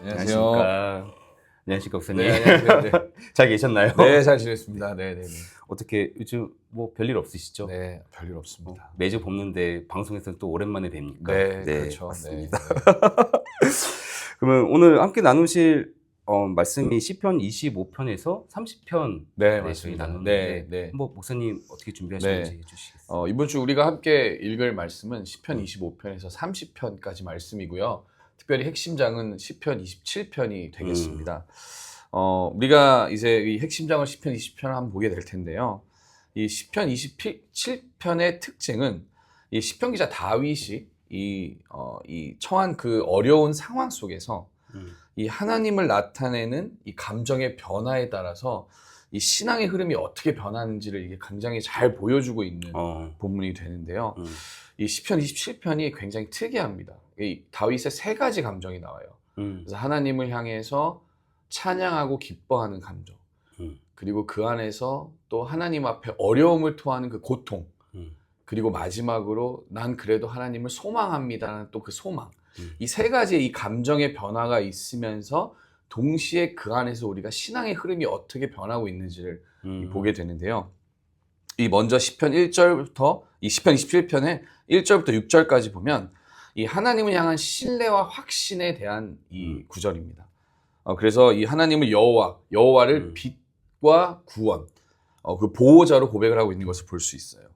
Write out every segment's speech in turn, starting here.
안녕하세요. 안녕하십니까, 목사님. 네, 안녕하세요. 네. 잘 계셨나요? 네, 잘 지냈습니다. 네, 네, 네. 어떻게 요즘 뭐 별일 없으시죠? 네, 별일 없습니다. 매주 뵙는데 방송에서는 또 오랜만에 뵙니까. 네, 그렇죠. 맞습니다. 네. 그러면 오늘 함께 나누실 말씀이 시편 25편에서 30편 네, 저희 맞습니다. 나누는데 네, 네. 한번 목사님 어떻게 준비하셨는지 네. 해주시겠어요? 이번 주 우리가 함께 읽을 말씀은 시편 25편에서 30편까지 말씀이고요. 특별히 핵심장은 시편 27편이 되겠습니다. 우리가 이제 이 핵심장을 시편 20편을 한번 보게 될 텐데요. 이 시편 27편의 특징은 이 시편 기자 다윗이 이 처한 그 어려운 상황 속에서 이 하나님을 나타내는 이 감정의 변화에 따라서 이 신앙의 흐름이 어떻게 변하는지를 이게 굉장히 잘 보여주고 있는 본문이 되는데요. 이 시편 27편이 굉장히 특이합니다. 이 다윗의 세 가지 감정이 나와요. 그래서 하나님을 향해서 찬양하고 기뻐하는 감정, 그리고 그 안에서 또 하나님 앞에 어려움을 토하는 그 고통, 그리고 마지막으로 난 그래도 하나님을 소망합니다라는 또 그 소망. 이 세 가지의 이 감정의 변화가 있으면서 동시에 그 안에서 우리가 신앙의 흐름이 어떻게 변하고 있는지를 보게 되는데요. 이 먼저 시편 1절부터 이 시편 27편의 1절부터 6절까지 보면 이 하나님을 향한 신뢰와 확신에 대한 이 구절입니다. 그래서 이 하나님을 여호와를 빛과 구원, 그 보호자로 고백을 하고 있는 것을 볼 수 있어요.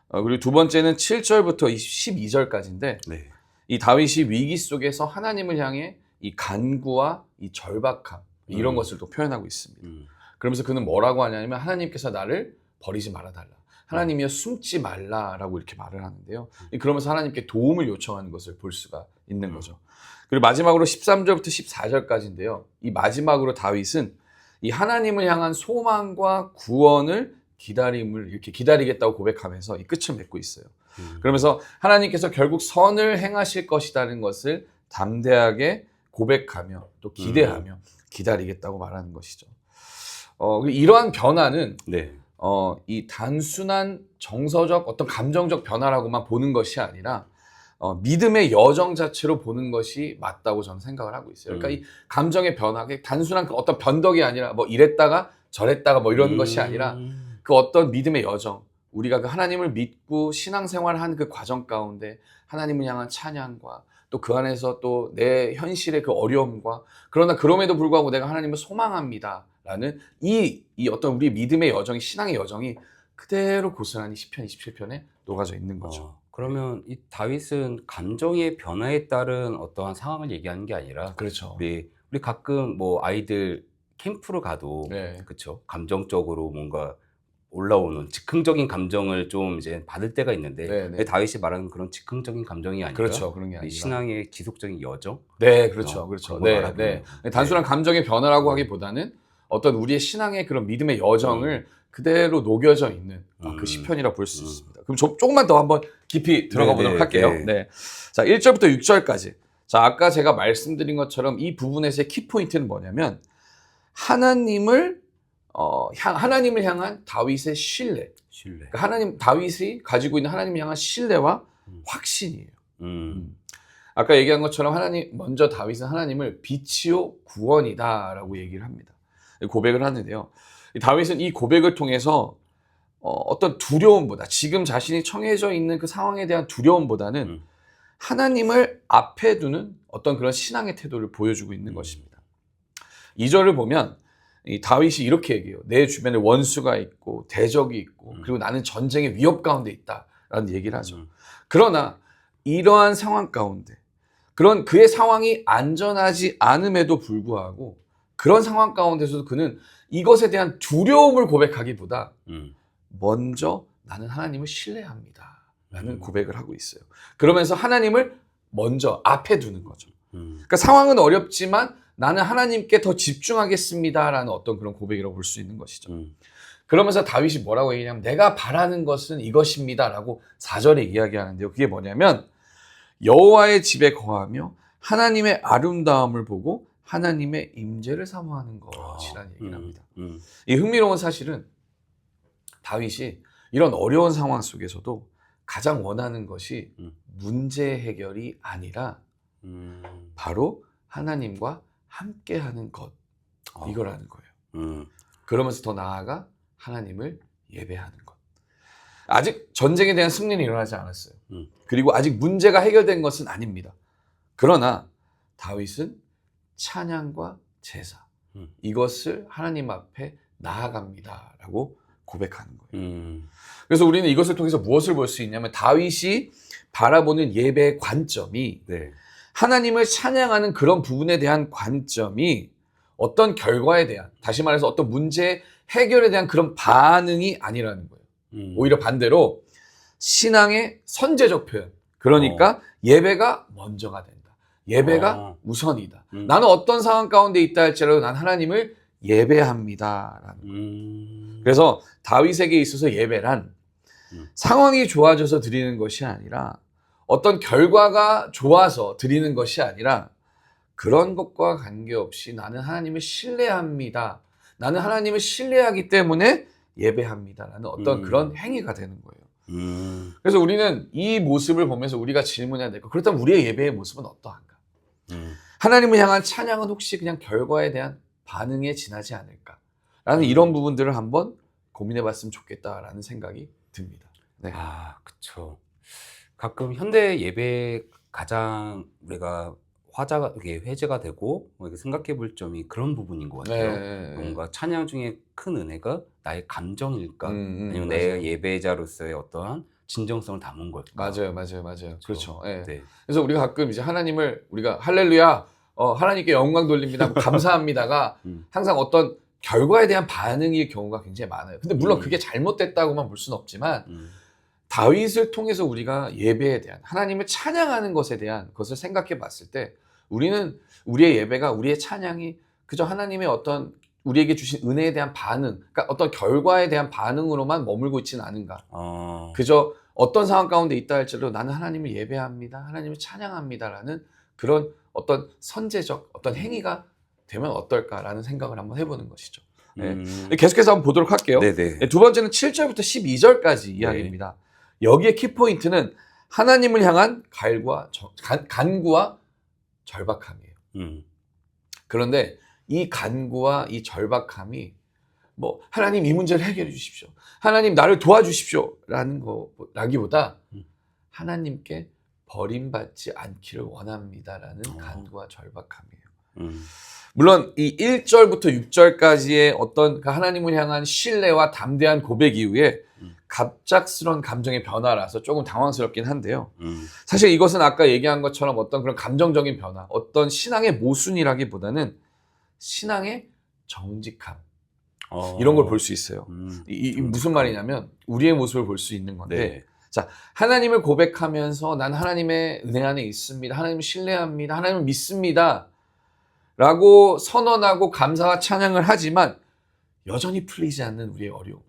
그리고 두 번째는 7절부터 12절까지인데 네. 이 다윗이 위기 속에서 하나님을 향해 이 간구와 이 절박함 이런 것을 또 표현하고 있습니다. 그러면서 그는 뭐라고 하냐면 하나님께서 나를 버리지 말아달라. 하나님이여 숨지 말라라고 이렇게 말을 하는데요. 그러면서 하나님께 도움을 요청하는 것을 볼 수가 있는 거죠. 그리고 마지막으로 13절부터 14절까지인데요. 이 마지막으로 다윗은 이 하나님을 향한 소망과 구원을 이렇게 기다리겠다고 고백하면서 이 끝을 맺고 있어요. 그러면서 하나님께서 결국 선을 행하실 것이라는 것을 담대하게 고백하며 또 기대하며 기다리겠다고 말하는 것이죠. 이러한 변화는 네. 이 단순한 정서적 어떤 감정적 변화라고만 보는 것이 아니라 믿음의 여정 자체로 보는 것이 맞다고 저는 생각을 하고 있어요. 그러니까 이 감정의 변화, 단순한 그 어떤 변덕이 아니라 뭐 이랬다가 저랬다가 뭐 이런 것이 아니라 그 어떤 믿음의 여정, 우리가 그 하나님을 믿고 신앙생활을 한 그 과정 가운데 하나님을 향한 찬양과 또 그 안에서 또 내 현실의 그 어려움과 그러나 그럼에도 불구하고 내가 하나님을 소망합니다라는 이 어떤 우리 믿음의 여정이 신앙의 여정이 그대로 고스란히 시편 27편에 녹아져 있는 거죠. 그러면 이 다윗은 감정의 변화에 따른 어떠한 상황을 얘기하는 게 아니라 그렇죠. 우리 가끔 뭐 아이들 캠프를 가도 네. 그렇죠. 감정적으로 뭔가 올라오는 즉흥적인 감정을 좀 이제 받을 때가 있는데 네. 다윗이 말하는 그런 즉흥적인 감정이 아니라 그렇죠. 그런 게 이 아니라. 신앙의 지속적인 여정. 네, 그렇죠. 그렇죠. 그런 걸 네, 말하는 네. 단순한 감정의 변화라고 하기보다는 어떤 우리의 신앙의 그런 믿음의 여정을 그대로 녹여져 있는 그 시편이라 볼 수 있습니다. 그럼 조금만 더 한번 깊이 들어가 보도록 할게요. 네. 자, 1절부터 6절까지. 자, 아까 제가 말씀드린 것처럼 이 부분에서의 키포인트는 뭐냐면 하나님을 향한 다윗의 신뢰. 그러니까 다윗이 가지고 있는 하나님을 향한 신뢰와 확신이에요. 아까 얘기한 것처럼 먼저 다윗은 하나님을 빛이요 구원이다라고 얘기를 합니다. 고백을 하는데요. 다윗은 이 고백을 통해서 어떤 두려움보다 지금 자신이 처해져 있는 그 상황에 대한 두려움보다는 하나님을 앞에 두는 어떤 그런 신앙의 태도를 보여주고 있는 것입니다. 2절을 보면 이 다윗이 이렇게 얘기해요. 내 주변에 원수가 있고 대적이 있고 그리고 나는 전쟁의 위협 가운데 있다라는 얘기를 하죠. 그러나 이러한 상황 가운데 그런 그의 상황이 안전하지 않음에도 불구하고 그런 상황 가운데서도 그는 이것에 대한 두려움을 고백하기보다 먼저 나는 하나님을 신뢰합니다 라는 고백을 하고 있어요. 그러면서 하나님을 먼저 앞에 두는 거죠. 그러니까 상황은 어렵지만 나는 하나님께 더 집중하겠습니다라는 어떤 그런 고백이라고 볼 수 있는 것이죠. 그러면서 다윗이 뭐라고 얘기하냐면 내가 바라는 것은 이것입니다라고 4절에 이야기하는데요. 그게 뭐냐면 여호와의 집에 거하며 하나님의 아름다움을 보고 하나님의 임재를 사모하는 것이라는 얘기를 합니다. 이 흥미로운 사실은 다윗이 이런 어려운 상황 속에서도 가장 원하는 것이 문제 해결이 아니라 바로 하나님과 함께하는 것 이거라는 거예요. 음. 그러면서 더 나아가 하나님을 예배하는 것. 아직 전쟁에 대한 승리는 일어나지 않았어요. 그리고 아직 문제가 해결된 것은 아닙니다. 그러나 다윗은 찬양과 제사 이것을 하나님 앞에 나아갑니다라고 고백하는 거예요. 그래서 우리는 이것을 통해서 무엇을 볼 수 있냐면 다윗이 바라보는 예배의 관점이 네. 하나님을 찬양하는 그런 부분에 대한 관점이 어떤 결과에 대한, 다시 말해서 어떤 문제 해결에 대한 그런 반응이 아니라는 거예요. 오히려 반대로 신앙의 선제적 표현. 그러니까 예배가 먼저가 된다. 예배가 우선이다. 나는 어떤 상황 가운데 있다 할지라도 난 하나님을 예배합니다라는 거예요. 그래서 다윗에게 있어서 예배란 상황이 좋아져서 드리는 것이 아니라 어떤 결과가 좋아서 드리는 것이 아니라 그런 것과 관계없이 나는 하나님을 신뢰합니다. 나는 하나님을 신뢰하기 때문에 예배합니다라는 어떤 그런 행위가 되는 거예요. 그래서 우리는 이 모습을 보면서 우리가 질문해야 될 거, 그렇다면 우리의 예배의 모습은 어떠한가? 하나님을 향한 찬양은 혹시 그냥 결과에 대한 반응에 지나지 않을까라는 이런 부분들을 한번 고민해 봤으면 좋겠다라는 생각이 듭니다. 네. 아, 그쵸. 가끔 현대 예배 가장 우리가 화자가 이게 회제가 되고 이렇게 생각해 볼 점이 그런 부분인 것 같아요. 네. 뭔가 찬양 중에 큰 은혜가 나의 감정일까? 아니면 맞아요. 내 예배자로서의 어떠한 진정성을 담은 걸까? 맞아요. 그렇죠. 네. 네. 그래서 우리가 가끔 이제 하나님을 우리가 할렐루야, 하나님께 영광 돌립니다, 감사합니다가 항상 어떤 결과에 대한 반응의 경우가 굉장히 많아요. 근데 물론 그게 잘못됐다고만 볼 수는 없지만 다윗을 통해서 우리가 예배에 대한, 하나님을 찬양하는 것에 대한 것을 생각해 봤을 때 우리는 우리의 예배가, 우리의 찬양이 그저 하나님의 어떤 우리에게 주신 은혜에 대한 반응, 그러니까 어떤 결과에 대한 반응으로만 머물고 있지는 않은가. 그저 어떤 상황 가운데 있다 할지라도 나는 하나님을 예배합니다, 하나님을 찬양합니다라는 그런 어떤 선제적 어떤 행위가 되면 어떨까라는 생각을 한번 해보는 것이죠. 네. 계속해서 한번 보도록 할게요. 네네. 두 번째는 7절부터 12절까지 이야기입니다. 여기에 키포인트는 하나님을 향한 간구와 절박함이에요. 그런데 이 간구와 이 절박함이 뭐 하나님 이 문제를 해결해 주십시오, 하나님 나를 도와주십시오 라는 거라기보다 하나님께 버림받지 않기를 원합니다라는 간구와 절박함이에요. 물론 이 1절부터 6절까지의 어떤 그 하나님을 향한 신뢰와 담대한 고백 이후에 갑작스러운 감정의 변화라서 조금 당황스럽긴 한데요. 사실 이것은 아까 얘기한 것처럼 어떤 그런 감정적인 변화, 어떤 신앙의 모순이라기보다는 신앙의 정직함, 이런 걸 볼 수 있어요. 이 무슨 말이냐면 우리의 모습을 볼 수 있는 건데, 네. 자, 하나님을 고백하면서 난 하나님의 은혜 안에 있습니다, 하나님을 신뢰합니다, 하나님을 믿습니다 라고 선언하고 감사와 찬양을 하지만 여전히 풀리지 않는 우리의 어려움,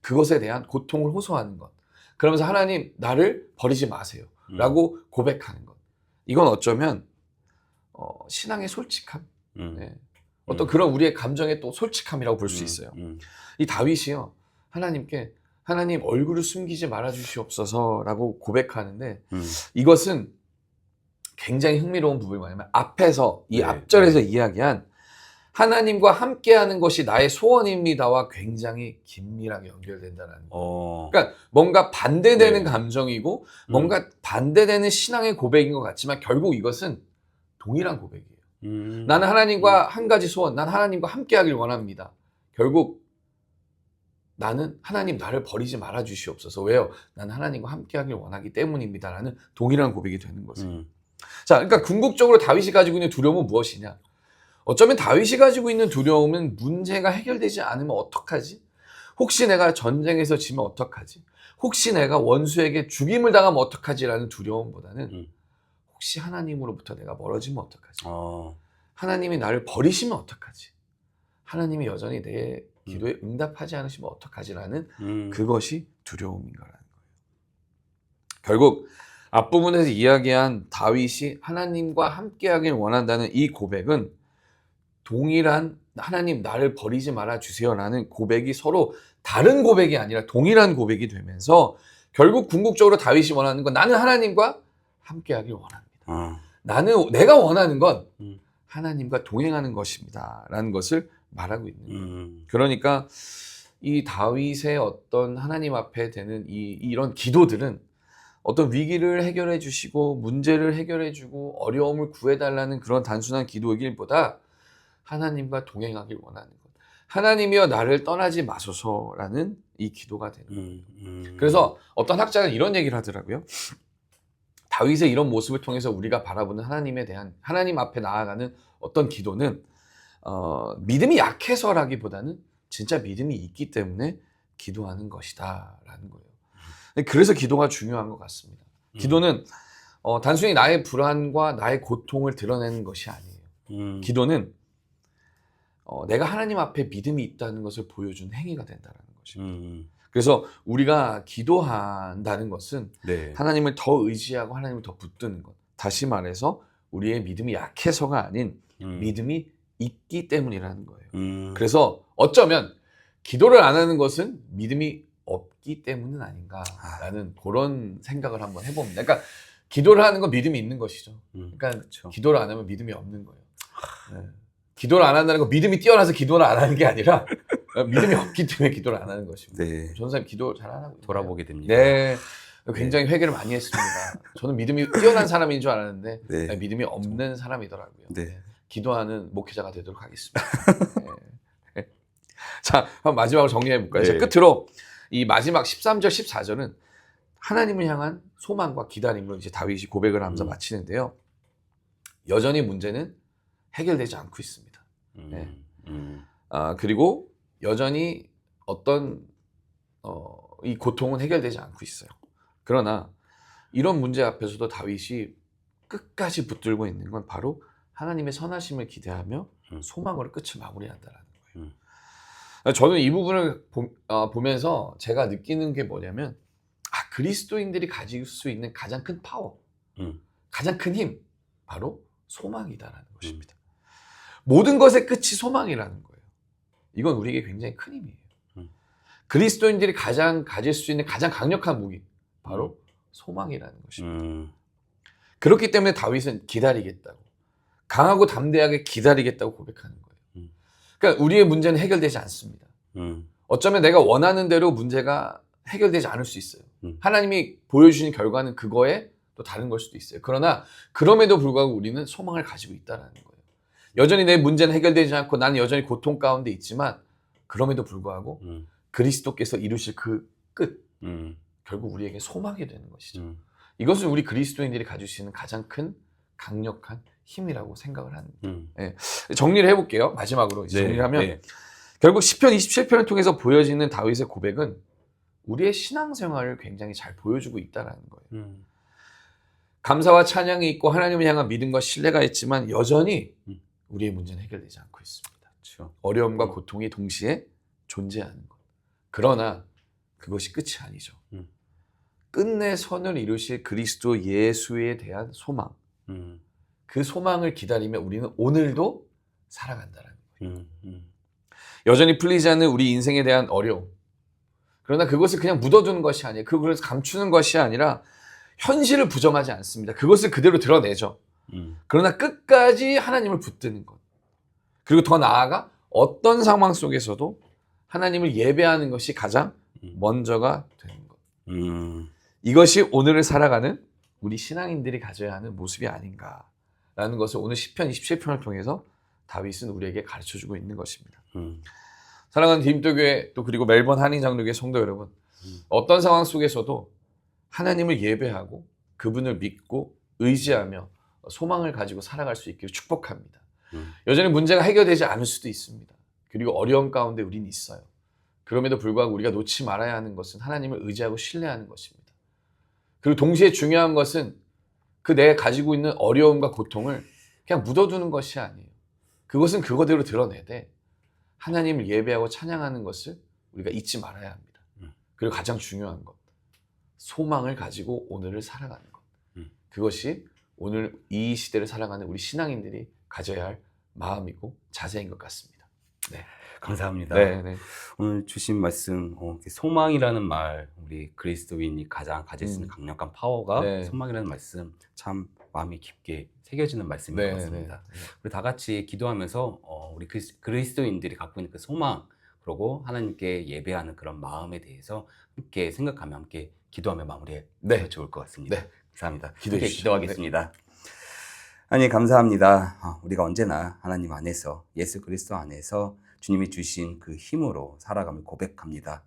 그것에 대한 고통을 호소하는 것, 그러면서 하나님 나를 버리지 마세요 라고 고백하는 것, 이건 어쩌면 신앙의 솔직함, 네. 어떤 그런 우리의 감정의 또 솔직함이라고 볼 수 있어요. 이 다윗이요, 하나님께 하나님 얼굴을 숨기지 말아 주시옵소서 라고 고백하는데 이것은 굉장히 흥미로운 부분이 뭐냐면 앞에서 이 앞절에서 이야기한 하나님과 함께하는 것이 나의 소원입니다와 굉장히 긴밀하게 연결된다는 거예요. 그러니까 뭔가 반대되는 감정이고 뭔가 반대되는 신앙의 고백인 것 같지만 결국 이것은 동일한 고백이에요. 나는 하나님과 한 가지 소원, 난 하나님과 함께하길 원합니다. 결국 나는 하나님 나를 버리지 말아 주시옵소서. 왜요? 나는 하나님과 함께하길 원하기 때문입니다라는 동일한 고백이 되는 거죠. 자, 그러니까 궁극적으로 다윗이 가지고 있는 두려움은 무엇이냐? 어쩌면 다윗이 가지고 있는 두려움은 문제가 해결되지 않으면 어떡하지? 혹시 내가 전쟁에서 지면 어떡하지? 혹시 내가 원수에게 죽임을 당하면 어떡하지라는 두려움보다는 혹시 하나님으로부터 내가 멀어지면 어떡하지? 하나님이 나를 버리시면 어떡하지? 하나님이 여전히 내 기도에 응답하지 않으시면 어떡하지라는 그것이 두려움인 거라는 거예요. 결국 앞부분에서 이야기한 다윗이 하나님과 함께하길 원한다는 이 고백은 동일한 하나님 나를 버리지 말아 주세요라는 고백이 서로 다른 고백이 아니라 동일한 고백이 되면서 결국 궁극적으로 다윗이 원하는 건 나는 하나님과 함께하길 원합니다. 내가 원하는 건 하나님과 동행하는 것입니다. 라는 것을 말하고 있는 거예요. 그러니까 이 다윗의 어떤 하나님 앞에 되는 이런 기도들은 어떤 위기를 해결해 주시고 문제를 해결해 주고 어려움을 구해달라는 그런 단순한 기도이길보다 하나님과 동행하길 원하는 것. 하나님이여 나를 떠나지 마소서라는 이 기도가 되는 거예요. 그래서 어떤 학자는 이런 얘기를 하더라고요. 다윗의 이런 모습을 통해서 우리가 바라보는 하나님에 대한 하나님 앞에 나아가는 어떤 기도는 믿음이 약해서라기보다는 진짜 믿음이 있기 때문에 기도하는 것이다 라는 거예요. 그래서 기도가 중요한 것 같습니다. 기도는 단순히 나의 불안과 나의 고통을 드러내는 것이 아니에요. 기도는 내가 하나님 앞에 믿음이 있다는 것을 보여준 행위가 된다는 것입니다. 그래서 우리가 기도한다는 것은 네. 하나님을 더 의지하고 하나님을 더 붙드는 것. 다시 말해서 우리의 믿음이 약해서가 아닌 믿음이 있기 때문이라는 거예요. 그래서 어쩌면 기도를 안 하는 것은 믿음이 없기 때문은 아닌가라는 그런 생각을 한번 해봅니다. 그러니까 기도를 하는 건 믿음이 있는 것이죠. 그러니까 그렇죠. 기도를 안 하면 믿음이 없는 거예요. 네. 기도를 안 한다는 건 믿음이 뛰어나서 기도를 안 하는 게 아니라 믿음이 없기 때문에 기도를 안 하는 것입니다. 네. 전사님 기도 잘 안 하고 있나요? 돌아보게 됩니다. 네. 굉장히 회개를 많이 했습니다. 저는 믿음이 뛰어난 사람인 줄 알았는데 네. 믿음이 없는 사람이더라고요. 네. 기도하는 목회자가 되도록 하겠습니다. 네. 자, 한번 마지막으로 정리해 볼까요? 네. 끝으로 이 마지막 13절, 14절은 하나님을 향한 소망과 기다림으로 이제 다윗이 고백을 하면서 마치는데요. 여전히 문제는 해결되지 않고 있습니다. 네. 그리고 여전히 어떤 이 고통은 해결되지 않고 있어요. 그러나 이런 문제 앞에서도 다윗이 끝까지 붙들고 있는 건 바로 하나님의 선하심을 기대하며 소망으로 끝을 마무리한다는 거예요. 저는 이 부분을 보면서 제가 느끼는 게 뭐냐면 그리스도인들이 가질 수 있는 가장 큰 파워, 가장 큰 힘, 바로 소망이다라는 것입니다. 모든 것의 끝이 소망이라는 거예요. 이건 우리에게 굉장히 큰 힘이에요. 그리스도인들이 가장 가질 수 있는 가장 강력한 무기, 바로 소망이라는 것입니다. 그렇기 때문에 다윗은 기다리겠다고, 강하고 담대하게 기다리겠다고 고백하는 거예요. 그러니까 우리의 문제는 해결되지 않습니다. 어쩌면 내가 원하는 대로 문제가 해결되지 않을 수 있어요. 하나님이 보여주신 결과는 그거에 또 다른 걸 수도 있어요. 그러나 그럼에도 불구하고 우리는 소망을 가지고 있다는 거예요. 여전히 내 문제는 해결되지 않고 나는 여전히 고통 가운데 있지만 그럼에도 불구하고 그리스도께서 이루실 그 끝, 결국 우리에게 소망이 되는 것이죠. 이것은 우리 그리스도인들이 가질 수 있는 가장 큰 강력한 힘이라고 생각을 합니다. 네. 정리를 해볼게요. 마지막으로 네, 정리를 하면 네. 결국 시편 27편을 통해서 보여지는 다윗의 고백은 우리의 신앙생활을 굉장히 잘 보여주고 있다는 거예요. 감사와 찬양이 있고 하나님을 향한 믿음과 신뢰가 있지만 여전히 우리의 문제는 해결되지 않고 있습니다. 그렇죠. 어려움과 고통이 동시에 존재하는 것. 그러나 그것이 끝이 아니죠. 끝내 선을 이루실 그리스도 예수에 대한 소망. 그 소망을 기다리며 우리는 오늘도 살아간다는 거예요. 여전히 풀리지 않는 우리 인생에 대한 어려움. 그러나 그것을 그냥 묻어두는 것이 아니에요. 그것을 감추는 것이 아니라 현실을 부정하지 않습니다. 그것을 그대로 드러내죠. 그러나 끝까지 하나님을 붙드는 것. 그리고 더 나아가 어떤 상황 속에서도 하나님을 예배하는 것이 가장 먼저가 되는 것. 이것이 오늘을 살아가는 우리 신앙인들이 가져야 하는 모습이 아닌가라는 것을 오늘 시편 27편을 통해서 다윗은 우리에게 가르쳐주고 있는 것입니다. 사랑하는 디딤돌교회 또 그리고 멜번 한인장로교회 성도 여러분, 어떤 상황 속에서도 하나님을 예배하고 그분을 믿고 의지하며 소망을 가지고 살아갈 수 있기를 축복합니다. 여전히 문제가 해결되지 않을 수도 있습니다. 그리고 어려움 가운데 우리는 있어요. 그럼에도 불구하고 우리가 놓지 말아야 하는 것은 하나님을 의지하고 신뢰하는 것입니다. 그리고 동시에 중요한 것은 그 내가 가지고 있는 어려움과 고통을 그냥 묻어두는 것이 아니에요. 그것은 그거대로 드러내되 하나님을 예배하고 찬양하는 것을 우리가 잊지 말아야 합니다. 그리고 가장 중요한 것, 소망을 가지고 오늘을 살아가는 것. 그것이 오늘 이 시대를 살아가는 우리 신앙인들이 가져야 할 마음이고 자세인 것 같습니다. 네. 감사합니다. 네, 네. 오늘 주신 말씀, 소망이라는 말, 우리 그리스도인이 가장 가질 수 있는 강력한 파워가 네. 소망이라는 말씀, 참 마음이 깊게 새겨지는 말씀인 네, 것 같습니다. 네. 우리 다 같이 기도하면서 우리 그리스도인들이 갖고 있는 그 소망, 그리고 하나님께 예배하는 그런 마음에 대해서 함께 생각하며 함께 기도하며 마무리해 네. 좋을 것 같습니다. 네. 감사합니다. 기도해 함께 주시죠. 기도하겠습니다. 하나님 감사합니다. 우리가 언제나 하나님 안에서, 예수 그리스도 안에서 주님이 주신 그 힘으로 살아감을 고백합니다.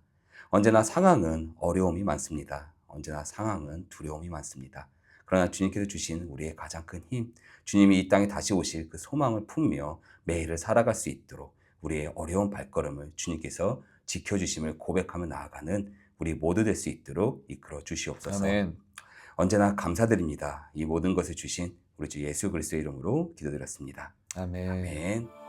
언제나 상황은 어려움이 많습니다. 언제나 상황은 두려움이 많습니다. 그러나 주님께서 주신 우리의 가장 큰 힘, 주님이 이 땅에 다시 오실 그 소망을 품며 매일을 살아갈 수 있도록 우리의 어려운 발걸음을 주님께서 지켜주심을 고백하며 나아가는 우리 모두 될 수 있도록 이끌어 주시옵소서. 아멘. 언제나 감사드립니다. 이 모든 것을 주신 우리 주 예수 그리스도의 이름으로 기도드렸습니다. 아멘. 아멘.